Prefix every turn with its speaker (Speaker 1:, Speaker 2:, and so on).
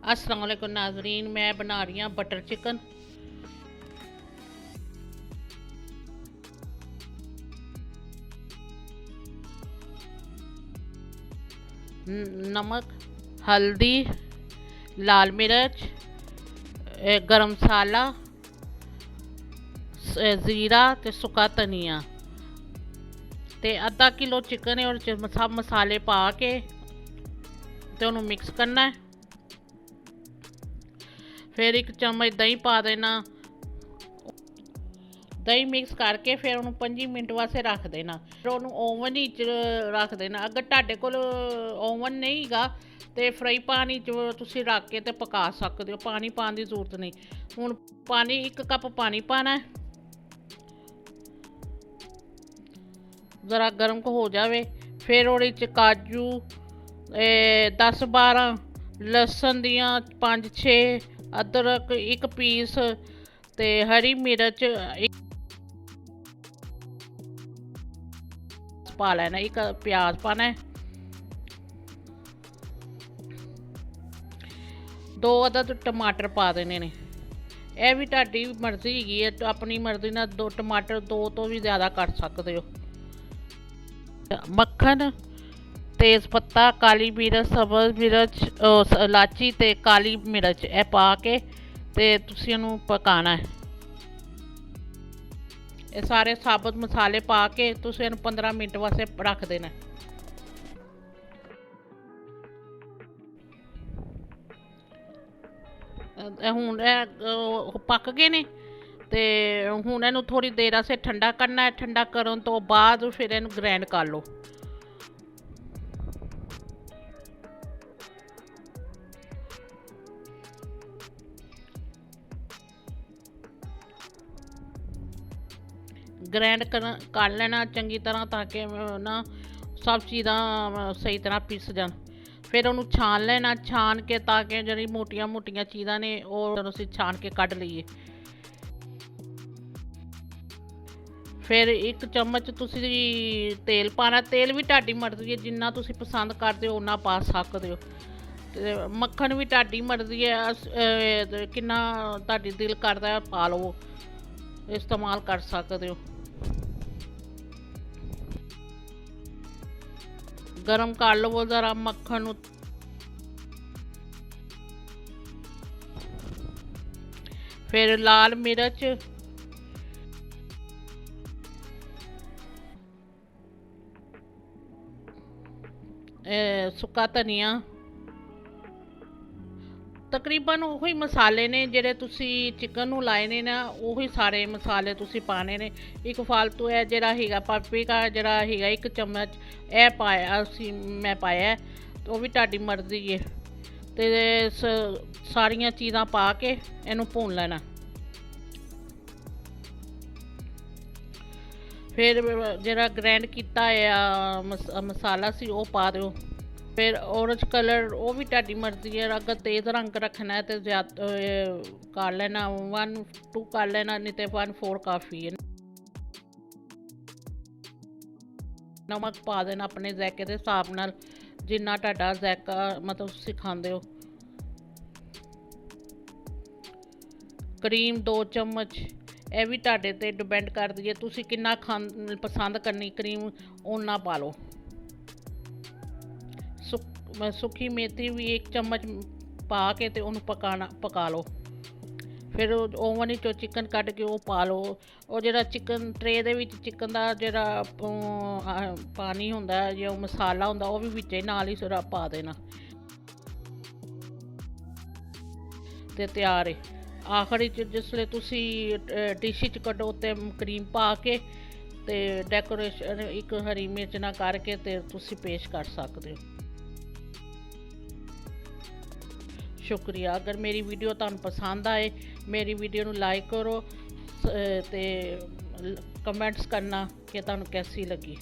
Speaker 1: अस्सलाम वालेकुम नाजरीन, मैं बना रही हूँ बटर चिकन। नमक, हल्दी, लाल मिर्च, गरम मसाला, जीरा ते सुक्का धनिया ते अद्धा किलो चिकन है और सब मसाले पा के ते उन्हें मिक्स करना है। फिर एक चम्मच दही पा देना। दही मिक्स करके फिर उन्होंने 5 मिनट वास्ते रख देना। फिर उन्होंने ओवन ही रख देना। अगर तुहाडे कोल ओवन नहीं गा तो फ्राई पानी तुसीं रख के ते पका सकते हो। पानी पाने की जरूरत नहीं। हुण पानी 1 कप पानी पाना है। ज़रा गर्म हो जाए फिर उहदे च काजू 10-12 लसन दियां 5-6 अदरक 1 पीस ते हरी मिर्च 1 पा लेना। 1 प्याज पाना है। 2 अदद टमाटर पा देने ने। यह भी तुहाडी मर्जी हैगी है, अपनी मर्जी नाल 2 टमाटर 2 तो भी ज़्यादा कर सकते हो। मक्खन, तेज़ पत्ता, काली मिर्च, सब्ज़ मिर्च, इलाची ते काली मिर्च ए पा के ते तुसीं इहनूं पकाना है। ये सारे साबुत मसाले पा के तुसीं इहनूं 15 मिनट वास्ते रख देना। हुण पक गए ने ते हुण इहनूं थोड़ी देर वास्ते ठंडा करना है। ठंडा करन तो बाद फिर इहनूं ग्राइंड कर लो। ग्राइंड कर लेना चंगी तरह ताकि ना सब चीज़ां सही तरह पिस जान। फिर उन्होंने छान लेना। छान के ताकि जी मोटिया मोटिया चीज़ां ने वो छान के कढ़ लीए। फिर 1 चम्मच तुसीं तेल पाना। तेल भी तुहाडी मर्जी है, जिन्ना तुसीं पसंद करते हो उन्ना पा सकते हो। ते मक्खन भी तुहाडी मर्जी है, किन्ना तुहाडी दिल करदा है पा लो, इस्तेमाल कर सकते हो। गरम कर लो ज़रा मक्खन। फिर लाल मिर्च, सुक्का धनिया, तकरीबन उही मसाले ने जेह्ड़े तुसीं चिकन नूं लाए ने ना, उही सारे मसाले तुसीं पाने ने। एक फालतू है जेह्ड़ा हैगा पापरिका जेह्ड़ा हैगा 1 चम्मच ए पाया मैं पाया, तो भी तुहाडी मर्जी है। ते सारियां चीज़ां पा के इहनूं भून लेना। फिर जेह्ड़ा ग्राइंड किया मसाला सी वो पा दो। फिर ऑरेंज कलर वो भी तुहाडी मर्जी है। अगर तेज़ रंग रखना है तो ज़्यादा कर लेना, 1-2 कर लेना, नहीं तो 1-4 काफ़ी है। नमक पा देना अपने ज़ायके के हिसाब नाल, जिन्ना तुहाडा ज़ायका मतलब तुसीं खांदे हो। क्रीम 2 चम्मच, यह भी तुहाडे ते डिपेंड करदी है, तुसीं किन्ना पसंद करनी क्रीम उन्ना पा लो। सुखी मेथी भी 1 चम्मच पा के ते उन्हें पका लो। फिर ओवन चो चिकन कट के वो पा लो। और जो चिकन ट्रे दे विच चिकन दा जेह्ड़ा पानी हुंदा जो मसाला हुंदा वो भी विच नाल ही पा देना ते तैयार है। आखिरी च जिसले तुसी डिश च कड्डो ते क्रीम पा के ते डेकोरेशन 1 हरी मिर्च ना करके ते तुसी पेश कर सकते हो। शुक्रिया। अगर मेरी वीडियो तुहानू पसंद आए मेरी वीडियो नू लाइक करो ते कमेंट्स करना कि तुहानू कैसी लगी।